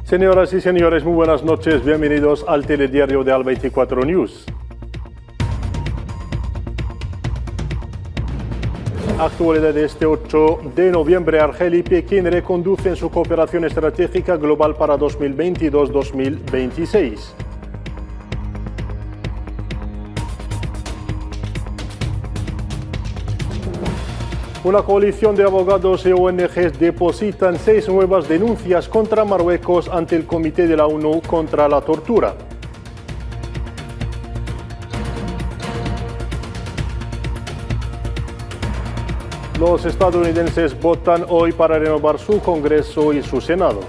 Señoras y señores, muy buenas noches. Bienvenidos al telediario de Al24 News. Actualidad de este 8 de noviembre, Argelia y Pekín reconducen su cooperación estratégica global para 2022-2026. Una coalición de abogados y ONGs depositan 6 nuevas denuncias contra Marruecos ante el Comité de la ONU contra la Tortura. Los estadounidenses votan hoy para renovar su Congreso y su Senado.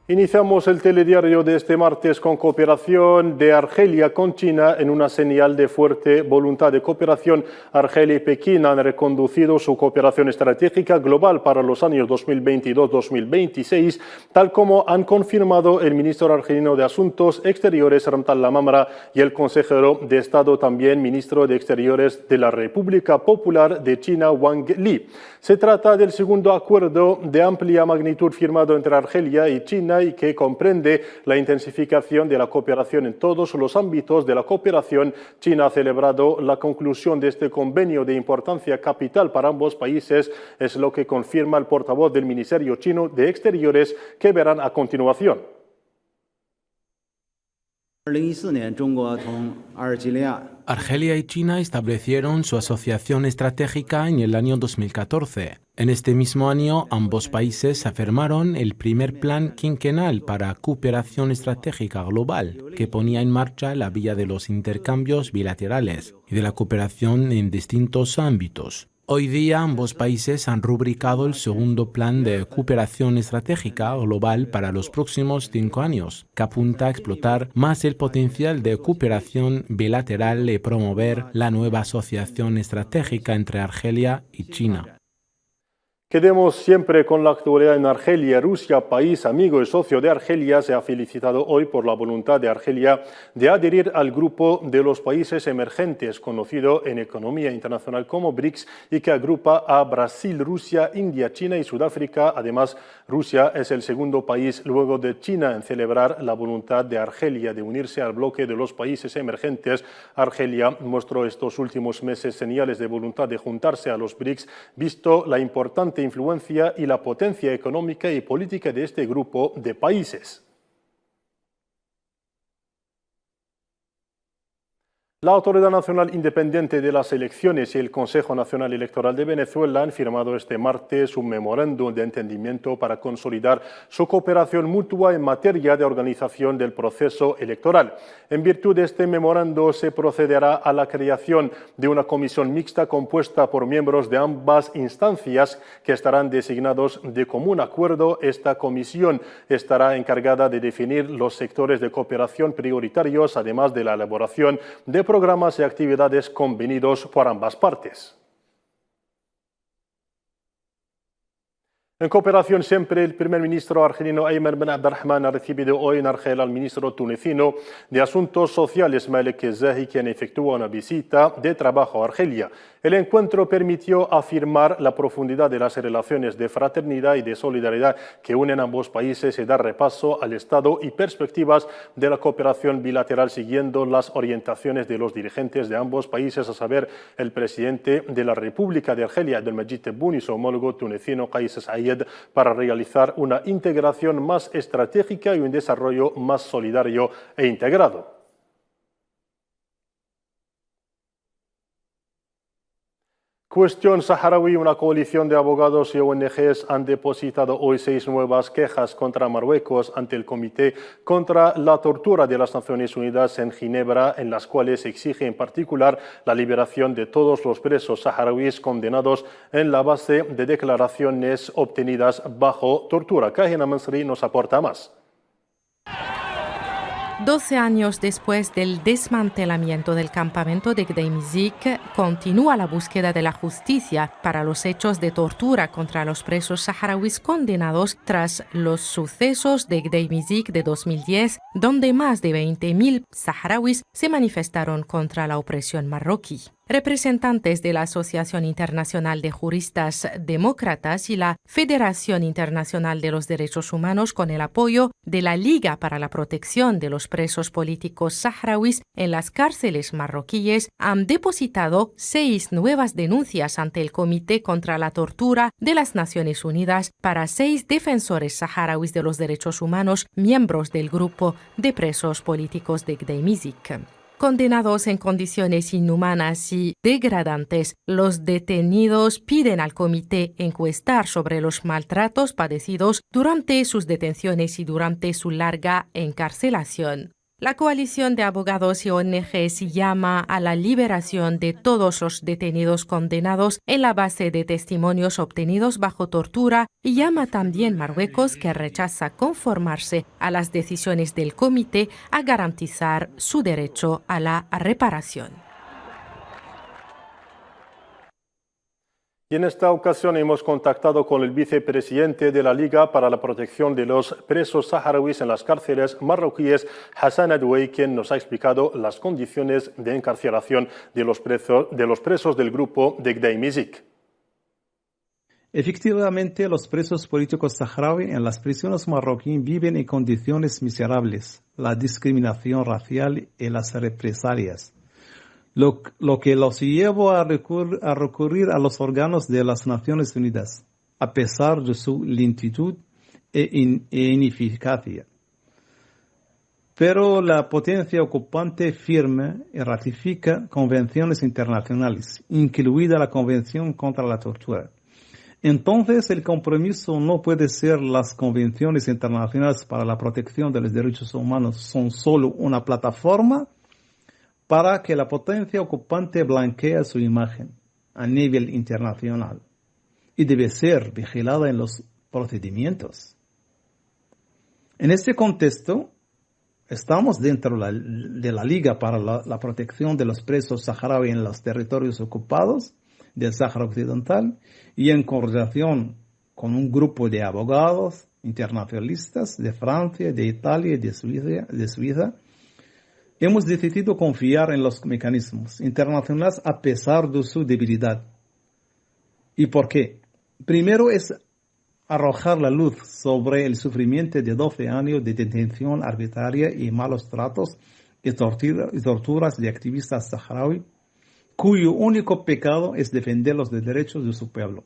Iniciamos el telediario de este martes con cooperación de Argelia con China en una señal de fuerte voluntad de cooperación. Argelia y Pekín han reconducido su cooperación estratégica global para los años 2022-2026, tal como han confirmado el ministro argelino de Asuntos Exteriores, Ramtal Lamamra, y el consejero de Estado, también ministro de Exteriores de la República Popular de China, Wang Li. Se trata del segundo acuerdo de amplia magnitud firmado entre Argelia y China y que comprende la intensificación de la cooperación en todos los ámbitos de la cooperación. China ha celebrado la conclusión de este convenio de importancia capital para ambos países, es lo que confirma el portavoz del Ministerio chino de Exteriores, que verán a continuación. Argelia y China establecieron su asociación estratégica en el año 2014. En este mismo año, ambos países afirmaron el primer plan quinquenal para cooperación estratégica global, que ponía en marcha la vía de los intercambios bilaterales y de la cooperación en distintos ámbitos. Hoy día ambos países han rubricado el segundo plan de cooperación estratégica global para los próximos 5 años, que apunta a explotar más el potencial de cooperación bilateral y promover la nueva asociación estratégica entre Argelia y China. Quedemos siempre con la actualidad en Argelia. Rusia, país amigo y socio de Argelia, se ha felicitado hoy por la voluntad de Argelia de adherir al grupo de los países emergentes, conocido en economía internacional como BRICS, y que agrupa a Brasil, Rusia, India, China y Sudáfrica. Además, Rusia es el segundo país luego de China en celebrar la voluntad de Argelia de unirse al bloque de los países emergentes. Argelia mostró estos últimos meses señales de voluntad de juntarse a los BRICS, visto la importante influencia y la potencia económica y política de este grupo de países. La Autoridad Nacional Independiente de las Elecciones y el Consejo Nacional Electoral de Venezuela han firmado este martes un memorándum de entendimiento para consolidar su cooperación mutua en materia de organización del proceso electoral. En virtud de este memorándum se procederá a la creación de una comisión mixta compuesta por miembros de ambas instancias que estarán designados de común acuerdo. Esta comisión estará encargada de definir los sectores de cooperación prioritarios, además de la elaboración de programas y actividades convenidos por ambas partes. En cooperación siempre, el primer ministro argelino Ayman Ben Abdelrahman ha recibido hoy en Argelia al ministro tunecino de Asuntos Sociales Malek Zahi, quien efectuó una visita de trabajo a Argelia. El encuentro permitió afirmar la profundidad de las relaciones de fraternidad y de solidaridad que unen ambos países y dar repaso al estado y perspectivas de la cooperación bilateral siguiendo las orientaciones de los dirigentes de ambos países, a saber, el presidente de la República de Argelia, Abdelmajid Tebboune, y su homólogo tunecino Kais Saied, para realizar una integración más estratégica y un desarrollo más solidario e integrado. Cuestión saharaui. Una coalición de abogados y ONGs han depositado hoy 6 nuevas quejas contra Marruecos ante el Comité contra la Tortura de las Naciones Unidas en Ginebra, en las cuales exige en particular la liberación de todos los presos saharauis condenados en la base de declaraciones obtenidas bajo tortura. Kahina Mansri nos aporta más. 12 años después del desmantelamiento del campamento de Gdeim-Izik, continúa la búsqueda de la justicia para los hechos de tortura contra los presos saharauis condenados tras los sucesos de Gdeim-Izik de 2010, donde más de 20.000 saharauis se manifestaron contra la opresión marroquí. representantes de la Asociación Internacional de Juristas Demócratas y la Federación Internacional de los Derechos Humanos, con el apoyo de la Liga para la Protección de los Presos Políticos Saharauis en las cárceles marroquíes, han depositado 6 nuevas denuncias ante el Comité contra la Tortura de las Naciones Unidas para 6 defensores saharauis de los derechos humanos, miembros del grupo de presos políticos de Gdeim Izik. Condenados en condiciones inhumanas y degradantes, los detenidos piden al comité encuestar sobre los maltratos padecidos durante sus detenciones y durante su larga encarcelación. La coalición de abogados y ONGs llama a la liberación de todos los detenidos condenados en la base de testimonios obtenidos bajo tortura y llama también a Marruecos, que rechaza conformarse a las decisiones del comité, a garantizar su derecho a la reparación. Y en esta ocasión hemos contactado con el vicepresidente de la Liga para la Protección de los Presos Saharauis en las cárceles marroquíes, Hassan Adouei, quien nos ha explicado las condiciones de encarcelación de los presos del grupo de Gdeim Izik. Efectivamente, los presos políticos saharauis en las prisiones marroquíes viven en condiciones miserables, la discriminación racial y las represalias, lo que los llevó a recurrir a los órganos de las Naciones Unidas, a pesar de su lentitud e ineficacia. Pero la potencia ocupante firma y ratifica convenciones internacionales, incluida la Convención contra la Tortura. Entonces, el compromiso no puede ser las convenciones internacionales para la protección de los derechos humanos son solo una plataforma para que la potencia ocupante blanquee su imagen a nivel internacional y debe ser vigilada en los procedimientos. En este contexto, estamos dentro de la Liga para la Protección de los Presos Saharauis en los territorios ocupados del Sáhara Occidental y en coordinación con un grupo de abogados internacionalistas de Francia, de Italia y de Suiza, hemos decidido confiar en los mecanismos internacionales a pesar de su debilidad. ¿Y por qué? Primero es arrojar la luz sobre el sufrimiento de 12 años de detención arbitraria y malos tratos y torturas de activistas saharauis, cuyo único pecado es defender los derechos de su pueblo.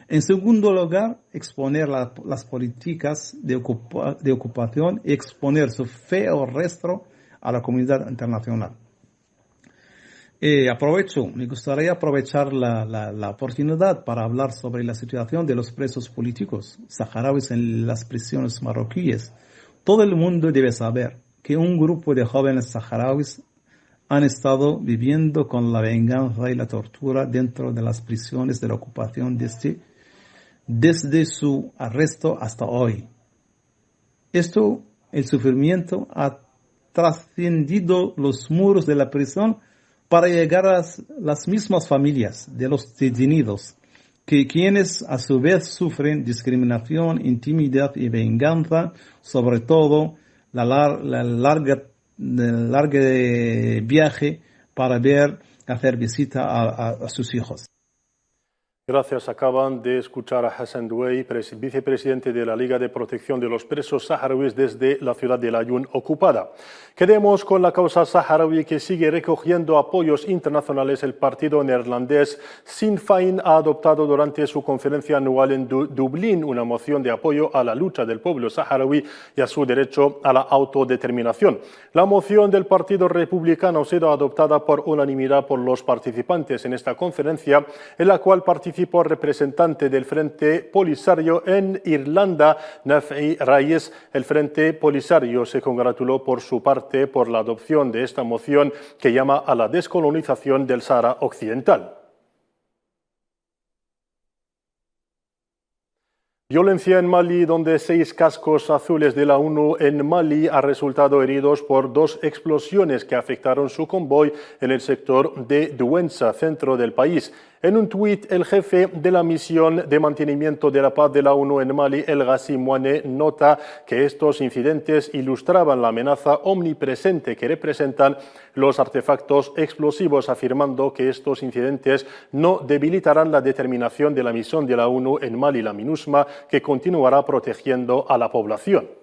En segundo lugar, exponer las políticas de ocupación y exponer su feo rostro a la comunidad internacional. Me gustaría aprovechar la oportunidad para hablar sobre la situación de los presos políticos saharauis en las prisiones marroquíes. Todo el mundo debe saber que un grupo de jóvenes saharauis han estado viviendo con la venganza y la tortura dentro de las prisiones de la ocupación desde su arresto hasta hoy. El sufrimiento ha trascendido los muros de la prisión para llegar a las mismas familias de los detenidos, quienes a su vez sufren discriminación, intimidad y venganza, sobre todo la larga viaje para hacer visita a sus hijos. Gracias. Acaban de escuchar a Hassan Adouei, vicepresidente de la Liga de Protección de los Presos Saharauis desde la ciudad de Layún ocupada. Quedemos con la causa saharaui, que sigue recogiendo apoyos internacionales. El partido neerlandés Sinn Féin ha adoptado durante su conferencia anual en Dublín una moción de apoyo a la lucha del pueblo saharaui y a su derecho a la autodeterminación. La moción del Partido Republicano ha sido adoptada por unanimidad por los participantes en esta conferencia, en la cual participó el representante del Frente Polisario en Irlanda, Nafi Reyes. El Frente Polisario se congratuló por su parte por la adopción de esta moción que llama a la descolonización del Sáhara Occidental. Violencia en Mali, donde 6 cascos azules de la ONU en Mali han resultado heridos por 2 explosiones que afectaron su convoy en el sector de Douentza, centro del país. En un tuit, el jefe de la misión de mantenimiento de la paz de la ONU en Mali, El Ghazi Mouane, nota que estos incidentes ilustraban la amenaza omnipresente que representan los artefactos explosivos, afirmando que estos incidentes no debilitarán la determinación de la misión de la ONU en Mali, la MINUSMA, que continuará protegiendo a la población.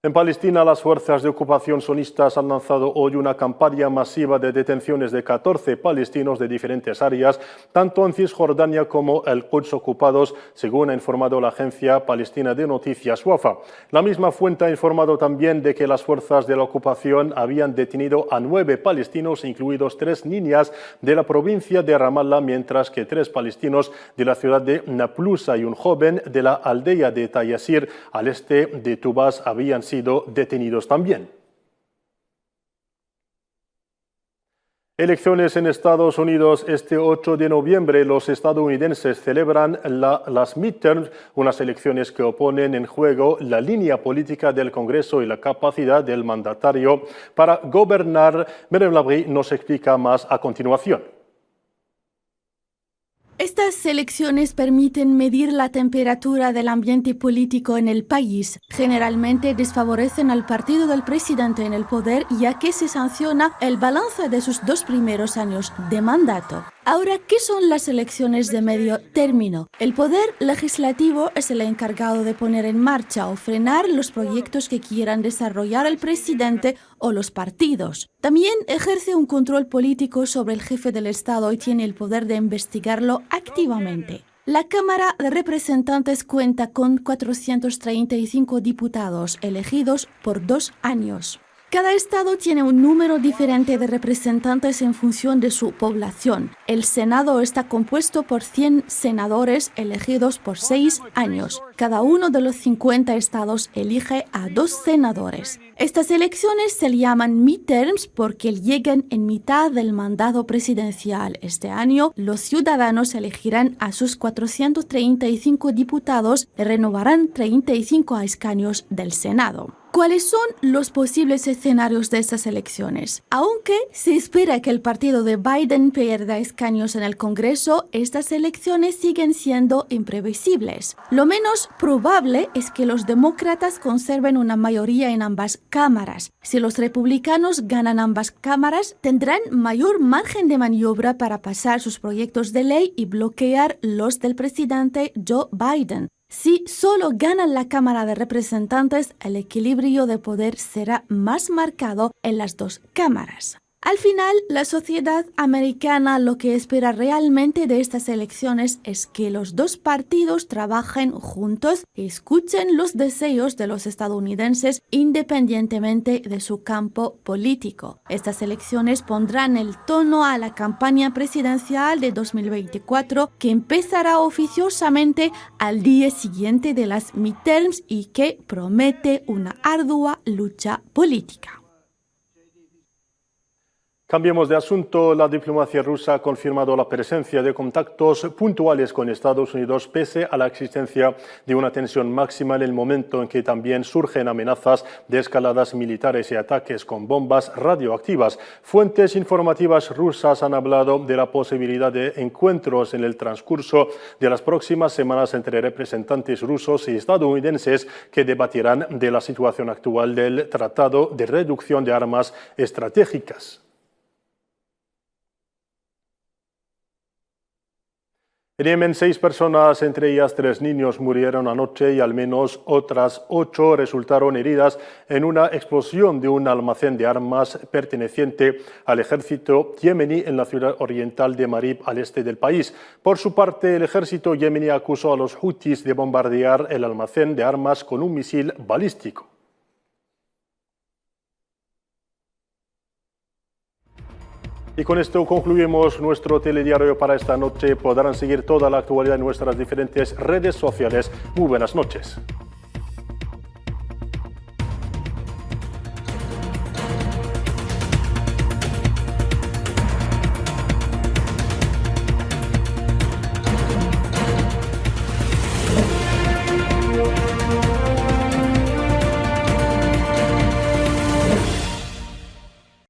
En Palestina, las fuerzas de ocupación sionistas han lanzado hoy una campaña masiva de detenciones de 14 palestinos de diferentes áreas, tanto en Cisjordania como el Quds ocupados, según ha informado la agencia palestina de noticias Wafa. La misma fuente ha informado también de que las fuerzas de la ocupación habían detenido a 9 palestinos, incluidos 3 niñas de la provincia de Ramallah, mientras que 3 palestinos de la ciudad de Naplusa y un joven de la aldea de Tayasir, al este de Tubas, habían sido detenidos también. Elecciones en Estados Unidos. Este 8 de noviembre los estadounidenses celebran las midterms, unas elecciones que ponen en juego la línea política del Congreso y la capacidad del mandatario para gobernar. Miriam Labrie nos explica más a continuación. Estas elecciones permiten medir la temperatura del ambiente político en el país. Generalmente desfavorecen al partido del presidente en el poder, ya que se sanciona el balance de sus 2 primeros años de mandato. Ahora, ¿qué son las elecciones de medio término? El poder legislativo es el encargado de poner en marcha o frenar los proyectos que quieran desarrollar el presidente o los partidos. También ejerce un control político sobre el jefe del Estado y tiene el poder de investigarlo activamente. La Cámara de Representantes cuenta con 435 diputados elegidos por 2 años. Cada estado tiene un número diferente de representantes en función de su población. El Senado está compuesto por 100 senadores elegidos por 6 años. Cada uno de los 50 estados elige a 2 senadores. Estas elecciones se llaman midterms porque llegan en mitad del mandato presidencial. Este año, los ciudadanos elegirán a sus 435 diputados y renovarán 35 escaños del Senado. ¿Cuáles son los posibles escenarios de estas elecciones? Aunque se espera que el partido de Biden pierda escaños en el Congreso, estas elecciones siguen siendo imprevisibles. Lo menos probable es que los demócratas conserven una mayoría en ambas cámaras. Si los republicanos ganan ambas cámaras, tendrán mayor margen de maniobra para pasar sus proyectos de ley y bloquear los del presidente Joe Biden. Si solo ganan la Cámara de Representantes, el equilibrio de poder será más marcado en las 2 cámaras. Al final, la sociedad americana lo que espera realmente de estas elecciones es que los 2 partidos trabajen juntos y escuchen los deseos de los estadounidenses independientemente de su campo político. Estas elecciones pondrán el tono a la campaña presidencial de 2024, que empezará oficiosamente al día siguiente de las midterms y que promete una ardua lucha política. Cambiemos de asunto. La diplomacia rusa ha confirmado la presencia de contactos puntuales con Estados Unidos pese a la existencia de una tensión máxima en el momento en que también surgen amenazas de escaladas militares y ataques con bombas radioactivas. Fuentes informativas rusas han hablado de la posibilidad de encuentros en el transcurso de las próximas semanas entre representantes rusos y estadounidenses que debatirán de la situación actual del Tratado de Reducción de Armas Estratégicas. En Yemen, 6 personas, entre ellas 3 niños, murieron anoche y al menos otras 8 resultaron heridas en una explosión de un almacén de armas perteneciente al ejército yemení en la ciudad oriental de Marib, al este del país. Por su parte, el ejército yemení acusó a los hutis de bombardear el almacén de armas con un misil balístico. Y con esto concluimos nuestro telediario para esta noche. Podrán seguir toda la actualidad en nuestras diferentes redes sociales. Muy buenas noches.